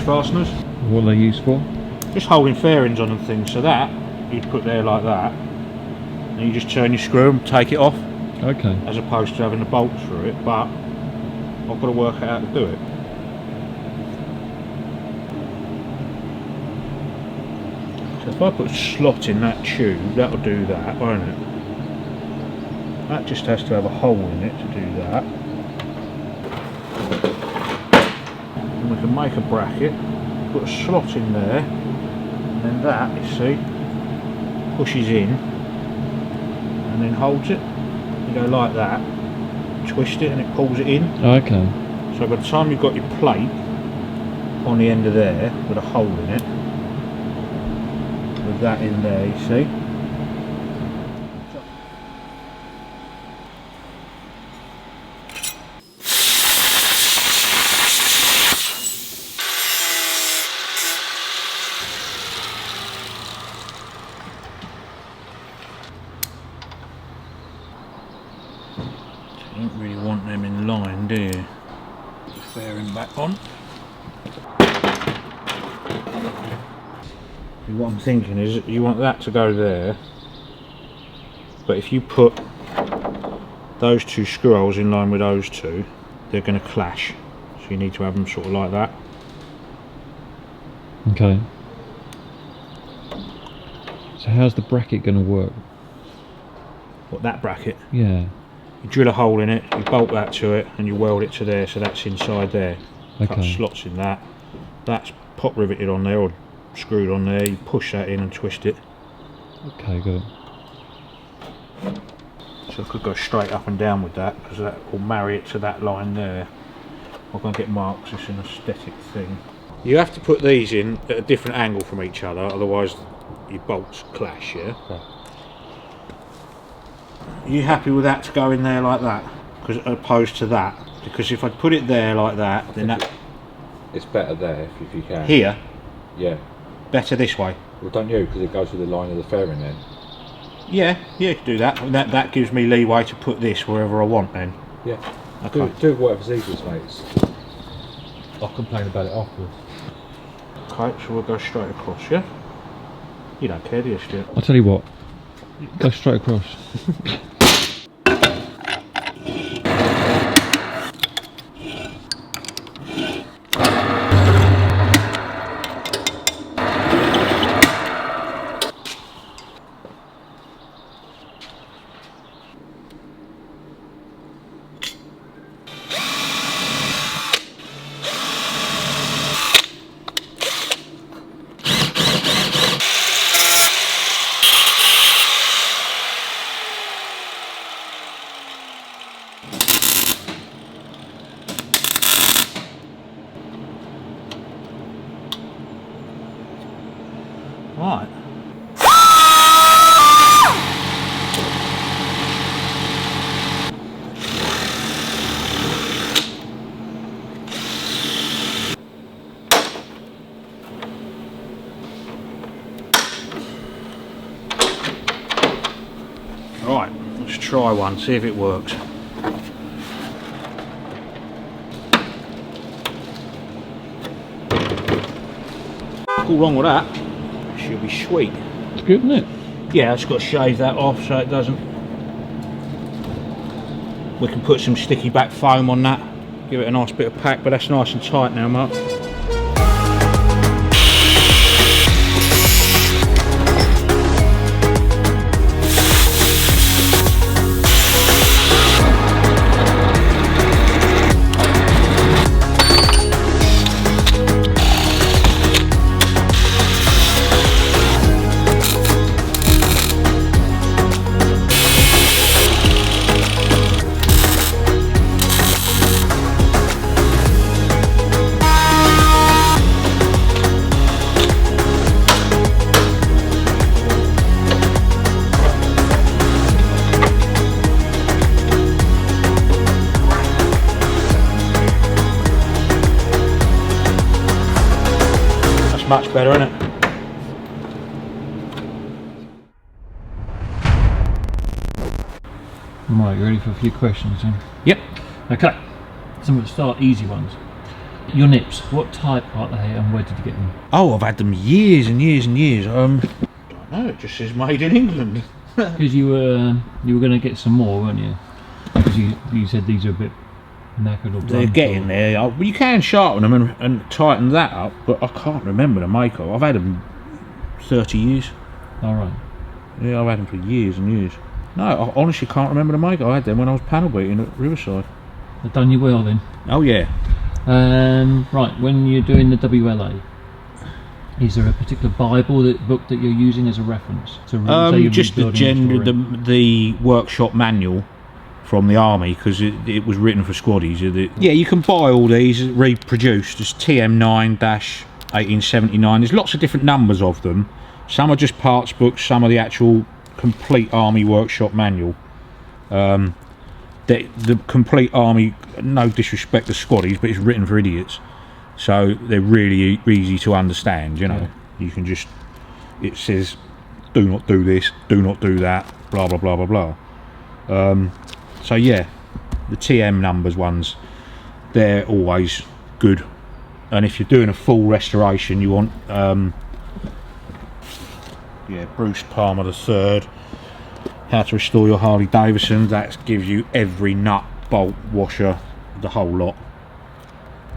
fasteners. What are they used for? Just holding fairings on and things. So that you'd put there like that, and you just turn your screw and take it off. Okay. As opposed to having the bolts through it, but I've got to work out how to do it. So if I put a slot in that tube, that'll do that, won't it? That just has to have a hole in it to do that. And we can make a bracket, put a slot in there, and then that, you see, pushes in and then holds it. You go like that, twist it and it pulls it in. Okay. So by the time you've got your plate on the end of there with a hole in it, with that in there, you see. You don't really want them in line, do you? Fairing back on. What I'm thinking is you want that to go there, but if you put those two screw holes in line with those two, they're going to clash, so you need to have them sort of like that. Okay. So how's the bracket going to work? What, that bracket? Yeah. You drill a hole in it, you bolt that to it, and you weld it to there, so that's inside there. Okay. Cut slots in that. That's pop riveted on there, or screwed on there. You push that in and twist it. Okay, got it. So I could go straight up and down with that, because that will marry it to that line there. I'm going to get marks, it's an aesthetic thing. You have to put these in at a different angle from each other, otherwise your bolts clash, yeah? Okay. Are you happy with that to go in there like that, as opposed to that? Because if I put it there like that, then that... It's better there if you can. Here? Yeah. Better this way? Well, don't you? Because it goes with the line of the fairing then. Yeah, you can do that. That gives me leeway to put this wherever I want then. Yeah. Okay. Do whatever's easiest, mate. I'll complain about it afterwards. Okay, so we'll go straight across, yeah? You don't care, do you, Stuart? I'll tell you what. Go straight across. Right. Right, let's try one, see if it works. Nothing wrong with that. Should be sweet. It's good, isn't it? Yeah, I've just got to shave that off so it doesn't. We can put some sticky back foam on that, give it a nice bit of pack, but that's nice and tight now, Mark. Much better, isn't it? Right, you ready for a few questions then? Yep. Okay, so I'm going to start easy ones. Your nips, what type are they and where did you get them? Oh, I've had them years and years and years. I don't know, it just says made in England. Because you were going to get some more, weren't you? Because you said these are a bit knackered or blunt. They're getting there. You can sharpen them and tighten that up, but I can't remember the maker. I've had them 30 years. Alright. Yeah, I've had them for years and years. No, I honestly can't remember the maker. I had them when I was panel beating at Riverside. They've done you well then. Oh yeah. Right, when you're doing the WLA, is there a particular Bible book that you're using as a reference? So just the workshop manual from the army, because it was written for squaddies. Yeah, you can buy all these reproduced. It's TM9-1879. There's lots of different numbers of them. Some are just parts books, some are the actual complete army workshop manual. The complete army, no disrespect to squaddies, but it's written for idiots, so they're really easy to understand, you know. Yeah. You can just, it says do not do this, do not do that, blah blah blah blah blah. So yeah, the TM numbers ones, they're always good. And if you're doing a full restoration, you want Bruce Palmer III, How to Restore Your Harley Davidson. That gives you every nut, bolt, washer, the whole lot.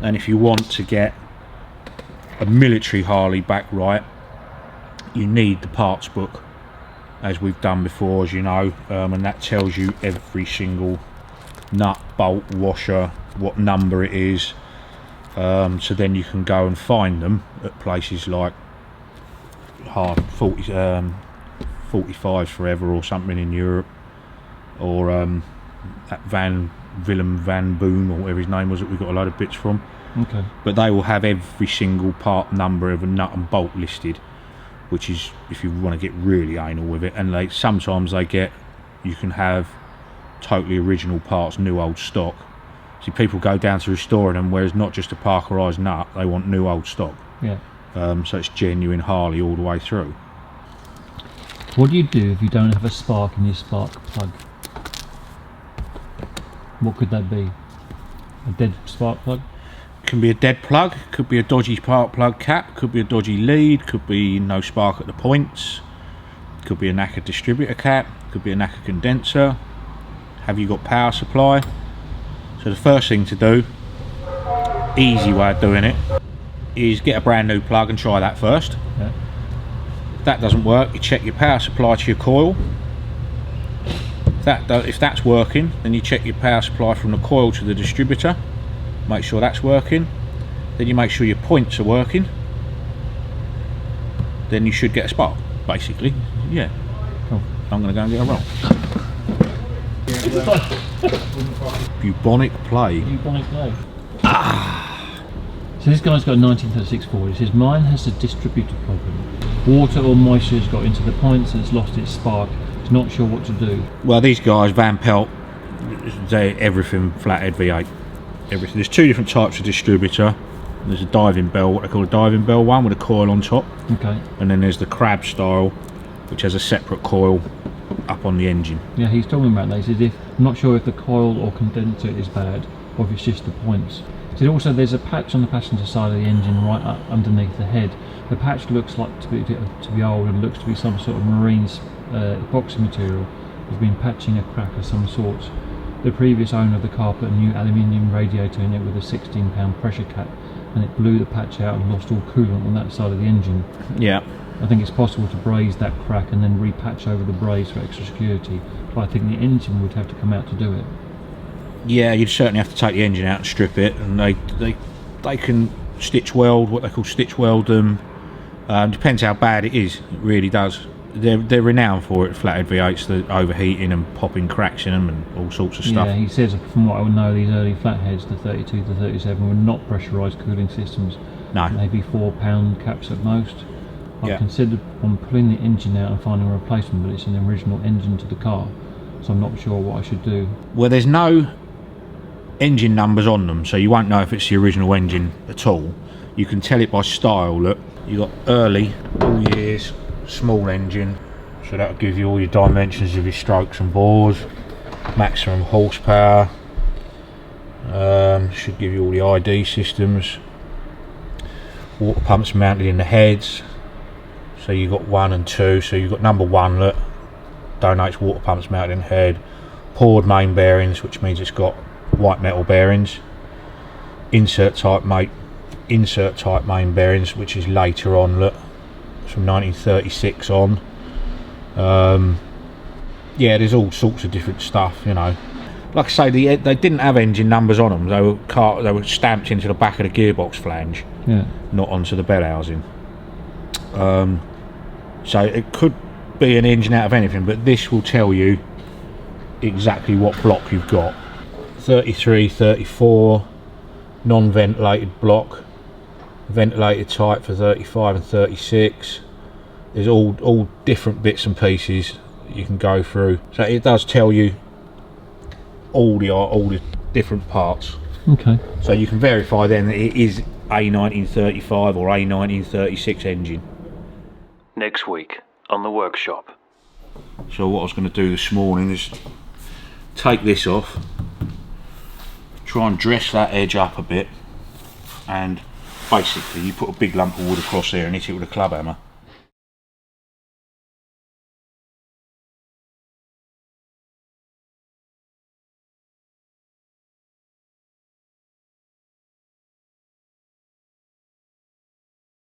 And if you want to get a military Harley back right, you need the parts book, as we've done before, as you know, and that tells you every single nut, bolt, washer, what number it is. So then you can go and find them at places like 45 Forever or something in Europe, or at Willem van Boom or whatever his name was that we got a load of bits from. Okay. But they will have every single part number of a nut and bolt listed, which is if you want to get really anal with it. And sometimes you can have totally original parts, new old stock. See, people go down to restoring them, whereas not just a Parkerized nut, they want new old stock. Yeah. So it's genuine Harley all the way through. What do you do if you don't have a spark in your spark plug? What could that be? A dead spark plug? Can be a dead plug, could be a dodgy spark plug cap, could be a dodgy lead, could be no spark at the points, could be a knackered distributor cap, could be a knackered condenser. Have you got power supply? So the first thing to do, easy way of doing it, is get a brand new plug and try that first. Yeah. If that doesn't work, you check your power supply to your coil. If that's working, then you check your power supply from the coil to the distributor, make sure that's working. Then you make sure your points are working. Then you should get a spark, basically. Yeah. Cool. I'm going to go and get a roll. Bubonic plague. Bubonic plague. So this guy's got a 1936 Ford. He says, mine has a distributor problem. Water or moisture has got into the points and it's lost its spark. He's not sure what to do. Well, these guys, Van Pelt, they're everything flathead V8. Everything. There's two different types of distributor. There's a diving bell, what they call a diving bell one, with a coil on top. Okay. And then there's the crab style, which has a separate coil up on the engine. Yeah, he's talking about that. He says, I'm not sure if the coil or condenser is bad, or if it's just the points. He said also there's a patch on the passenger side of the engine right up underneath the head. The patch looks like to be old and looks to be some sort of marine epoxy material. There's been patching a crack of some sort. The previous owner of the car put a new aluminium radiator in it with a 16-pound pressure cap, and it blew the patch out and lost all coolant on that side of the engine. Yeah. I think it's possible to braze that crack and then repatch over the braze for extra security, but I think the engine would have to come out to do it. Yeah, you'd certainly have to take the engine out and strip it, and they can stitch weld, what they call stitch weld them. Depends how bad it is. It really does. They're renowned for it, flathead V8s, the overheating and popping cracks in them and all sorts of stuff. Yeah, he says from what I know, these early flatheads, the 32 to 37, were not pressurised cooling systems. No. Maybe 4-pound caps at most. I've considered on pulling the engine out and finding a replacement, but it's an original engine to the car, so I'm not sure what I should do. Well, there's no engine numbers on them, so you won't know if it's the original engine at all. You can tell it by style. Look, you got early, all years, small engine, so that'll give you all your dimensions of your strokes and bores, maximum horsepower, Should give you all the ID systems. Water pumps mounted in the heads. So you've got 1 and 2. So you've got number 1 that donates water pumps mounted in the head. Poured main bearings, which means it's got white metal bearings. Insert type main bearings, which is later on, look, from 1936 on. Yeah, there's all sorts of different stuff, you know. Like I say, they didn't have engine numbers on them. They were stamped into the back of the gearbox flange, not onto the bell housing. So it could be an engine out of anything, but this will tell you exactly what block you've got. 33, 34, non-ventilated block, ventilated type for 35 and 36. There's all different bits and pieces you can go through. So it does tell you all the different parts. Okay. So you can verify then that it is a 1935 or a 1936 engine. Next week on the workshop. So what I was going to do this morning is take this off, try and dress that edge up a bit, and basically you put a big lump of wood across there and hit it with a club hammer.